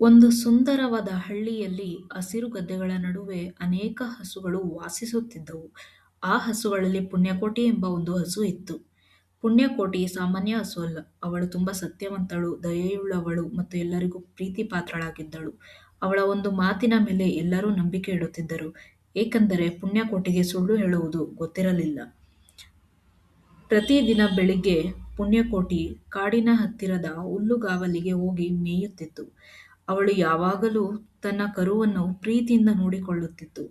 ಒಂದು ಸುಂದರವಾದ ಹಳ್ಳಿಯಲ್ಲಿ ಹಸಿರು ಗದ್ದೆಗಳ ನಡುವೆ ಅನೇಕ ಹಸುಗಳು ವಾಸಿಸುತ್ತಿದ್ದವು. ಆ ಹಸುಗಳಲ್ಲಿ ಪುಣ್ಯಕೋಟಿ ಎಂಬ ಒಂದು ಹಸು ಇತ್ತು. ಪುಣ್ಯಕೋಟಿ ಸಾಮಾನ್ಯ ಹಸು ಅಲ್ಲ. ಅವಳು ತುಂಬಾ ಸತ್ಯವಂತಳು, ದಯೆಯುಳ್ಳವಳು ಮತ್ತು ಎಲ್ಲರಿಗೂ ಪ್ರೀತಿ ಪಾತ್ರಳಾಗಿದ್ದಳು. ಅವಳ ಒಂದು ಮಾತಿನ ಮೇಲೆ ಎಲ್ಲರೂ ನಂಬಿಕೆ ಇಡುತ್ತಿದ್ದರು, ಏಕೆಂದರೆ ಪುಣ್ಯಕೋಟಿಗೆ ಸುಳ್ಳು ಹೇಳುವುದು ಗೊತ್ತಿರಲಿಲ್ಲ. ಪ್ರತಿದಿನ ಬೆಳಿಗ್ಗೆ ಪುಣ್ಯಕೋಟಿ ಕಾಡಿನ ಹತ್ತಿರದ ಹುಲ್ಲುಗಾವಲಿಗೆ ಹೋಗಿ ಮೇಯುತ್ತಿತ್ತು. ಅವಳು ಯಾವಾಗಲೂ ತನ್ನ ಕರುವನ್ನು ಪ್ರೀತಿಯಿಂದ ನೋಡಿಕೊಳ್ಳುತ್ತಿತ್ತು.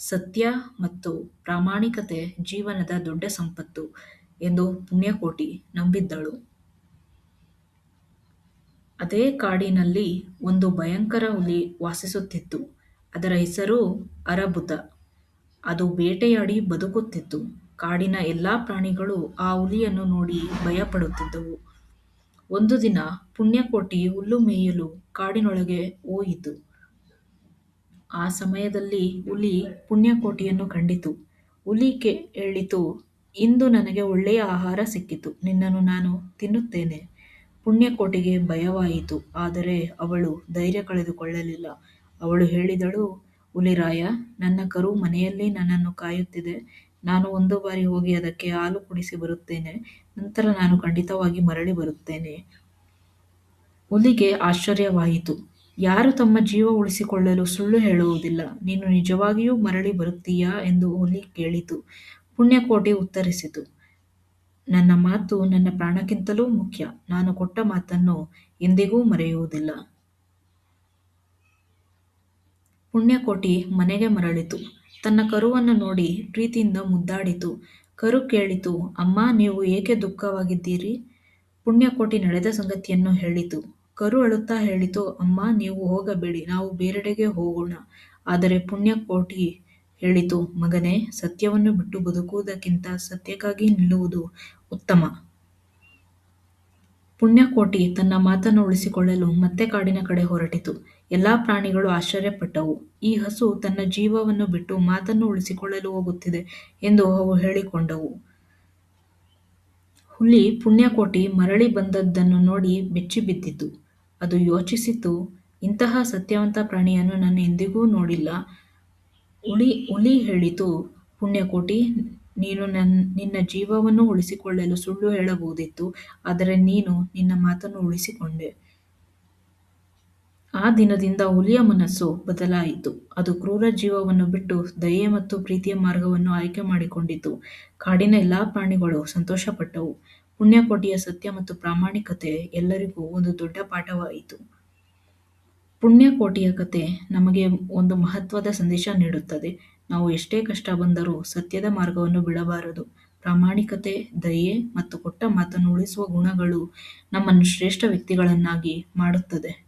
ಸತ್ಯ ಮತ್ತು ಪ್ರಾಮಾಣಿಕತೆ ಜೀವನದ ದೊಡ್ಡ ಸಂಪತ್ತು ಎಂದು ಪುಣ್ಯಕೋಟಿ ನಂಬಿದ್ದಳು. ಅದೇ ಕಾಡಿನಲ್ಲಿ ಒಂದು ಭಯಂಕರ ಹುಲಿ ವಾಸಿಸುತ್ತಿತ್ತು. ಅದರ ಹೆಸರು ಅರಬುದ. ಅದು ಬೇಟೆಯಾಡಿ ಬದುಕುತ್ತಿತ್ತು. ಕಾಡಿನ ಎಲ್ಲಾ ಪ್ರಾಣಿಗಳು ಆ ಹುಲಿಯನ್ನು ನೋಡಿ ಭಯಪಡುತ್ತಿದ್ದವು. ಒಂದು ದಿನ ಪುಣ್ಯಕೋಟಿ ಹುಲ್ಲು ಮೇಯಲು ಕಾಡಿನೊಳಗೆ ಹೋಯಿತು. ಆ ಸಮಯದಲ್ಲಿ ಹುಲಿ ಪುಣ್ಯಕೋಟಿಯನ್ನು ಕಂಡಿತು. ಹುಲಿ ಹೇಳಿತು, ಇಂದು ನನಗೆ ಒಳ್ಳೆಯ ಆಹಾರ ಸಿಕ್ಕಿತು, ನಿನ್ನನ್ನು ನಾನು ತಿನ್ನುತ್ತೇನೆ. ಪುಣ್ಯಕೋಟಿಗೆ ಭಯವಾಯಿತು, ಆದರೆ ಅವಳು ಧೈರ್ಯ ಕಳೆದುಕೊಳ್ಳಲಿಲ್ಲ. ಅವಳು ಹೇಳಿದಳು, ಹುಲಿರಾಯ, ನನ್ನ ಕರು ಮನೆಯಲ್ಲಿ ನನ್ನನ್ನು ಕಾಯುತ್ತಿದೆ. ನಾನು ಒಂದು ಬಾರಿ ಹೋಗಿ ಅದಕ್ಕೆ ಹಾಲು ಕುಡಿಸಿ ಬರುತ್ತೇನೆ. ನಂತರ ನಾನು ಖಂಡಿತವಾಗಿ ಮರಳಿ ಬರುತ್ತೇನೆ. ಹುಲಿಗೆ ಆಶ್ಚರ್ಯವಾಯಿತು. ಯಾರು ತಮ್ಮ ಜೀವ ಉಳಿಸಿಕೊಳ್ಳಲು ಸುಳ್ಳು ಹೇಳುವುದಿಲ್ಲ. ನೀನು ನಿಜವಾಗಿಯೂ ಮರಳಿ ಬರುತ್ತೀಯಾ ಎಂದು ಹುಲಿ ಕೇಳಿತು. ಪುಣ್ಯಕೋಟಿ ಉತ್ತರಿಸಿತು, ನನ್ನ ಮಾತು ನನ್ನ ಪ್ರಾಣಕ್ಕಿಂತಲೂ ಮುಖ್ಯ. ನಾನು ಕೊಟ್ಟ ಮಾತನ್ನು ಎಂದಿಗೂ ಮರೆಯುವುದಿಲ್ಲ. ಪುಣ್ಯಕೋಟಿ ಮನೆಗೆ ಮರಳಿತು. ತನ್ನ ಕರುವನ್ನು ನೋಡಿ ಪ್ರೀತಿಯಿಂದ ಮುದ್ದಾಡಿತು. ಕರು ಕೇಳಿತು, ಅಮ್ಮ, ನೀವು ಏಕೆ ದುಃಖವಾಗಿದ್ದೀರಿ? ಪುಣ್ಯಕೋಟಿ ನಡೆದ ಸಂಗತಿಯನ್ನು ಹೇಳಿತು. ಕರು ಅಳುತ್ತಾ ಹೇಳಿತು, ಅಮ್ಮ, ನೀವು ಹೋಗಬೇಡಿ, ನಾವು ಬೇರೆಡೆಗೆ ಹೋಗೋಣ. ಆದರೆ ಪುಣ್ಯಕೋಟಿ ಹೇಳಿತು, ಮಗನೇ, ಸತ್ಯವನ್ನು ಬಿಟ್ಟು ಬದುಕುವುದಕ್ಕಿಂತ ಸತ್ಯಕ್ಕಾಗಿ ನಿಲ್ಲುವುದು ಉತ್ತಮ. ಪುಣ್ಯಕೋಟಿ ತನ್ನ ಮಾತನ್ನು ಉಳಿಸಿಕೊಳ್ಳಲು ಮತ್ತೆ ಕಾಡಿನ ಕಡೆ ಹೊರಟಿತು. ಎಲ್ಲಾ ಪ್ರಾಣಿಗಳು ಆಶ್ಚರ್ಯಪಟ್ಟವು. ಈ ಹಸು ತನ್ನ ಜೀವವನ್ನು ಬಿಟ್ಟು ಮಾತನ್ನು ಉಳಿಸಿಕೊಳ್ಳಲು ಹೋಗುತ್ತಿದೆ ಎಂದು ಅವು ಹೇಳಿಕೊಂಡವು. ಹುಲಿ ಪುಣ್ಯಕೋಟಿ ಮರಳಿ ಬಂದದ್ದನ್ನು ನೋಡಿ ಬೆಚ್ಚಿಬಿದ್ದಿತು. ಅದು ಯೋಚಿಸಿತು, ಇಂತಹ ಸತ್ಯವಂತ ಪ್ರಾಣಿಯನ್ನು ನಾನು ಎಂದಿಗೂ ನೋಡಿಲ್ಲ. ಹುಲಿ ಹೇಳಿತು, ಪುಣ್ಯಕೋಟಿ, ನೀನು ನಿನ್ನ ಜೀವವನ್ನು ಉಳಿಸಿಕೊಳ್ಳಲು ಸುಳ್ಳು ಹೇಳಬಹುದಿತ್ತು, ಆದರೆ ನೀನು ನಿನ್ನ ಮಾತನ್ನು ಉಳಿಸಿಕೊಂಡೆ. ಆ ದಿನದಿಂದ ಹುಲಿಯ ಮನಸ್ಸು ಬದಲಾಯಿತು. ಅದು ಕ್ರೂರ ಜೀವವನ್ನು ಬಿಟ್ಟು ದಯೆ ಮತ್ತು ಪ್ರೀತಿಯ ಮಾರ್ಗವನ್ನು ಆಯ್ಕೆ ಮಾಡಿಕೊಂಡಿತು. ಕಾಡಿನ ಎಲ್ಲಾ ಪ್ರಾಣಿಗಳು ಸಂತೋಷಪಟ್ಟವು. ಪುಣ್ಯಕೋಟಿಯ ಸತ್ಯ ಮತ್ತು ಪ್ರಾಮಾಣಿಕತೆ ಎಲ್ಲರಿಗೂ ಒಂದು ದೊಡ್ಡ ಪಾಠವಾಯಿತು. ಪುಣ್ಯಕೋಟಿಯ ಕತೆ ನಮಗೆ ಒಂದು ಮಹತ್ವದ ಸಂದೇಶ ನೀಡುತ್ತದೆ. ನಾವು ಎಷ್ಟೇ ಕಷ್ಟ ಬಂದರೂ ಸತ್ಯದ ಮಾರ್ಗವನ್ನು ಬಿಡಬಾರದು. ಪ್ರಾಮಾಣಿಕತೆ, ದಯೆ ಮತ್ತು ಕೊಟ್ಟ ಮಾತನ್ನು ಉಳಿಸುವ ಗುಣಗಳು ನಮ್ಮನ್ನು ಶ್ರೇಷ್ಠ ವ್ಯಕ್ತಿಗಳನ್ನಾಗಿ ಮಾಡುತ್ತದೆ.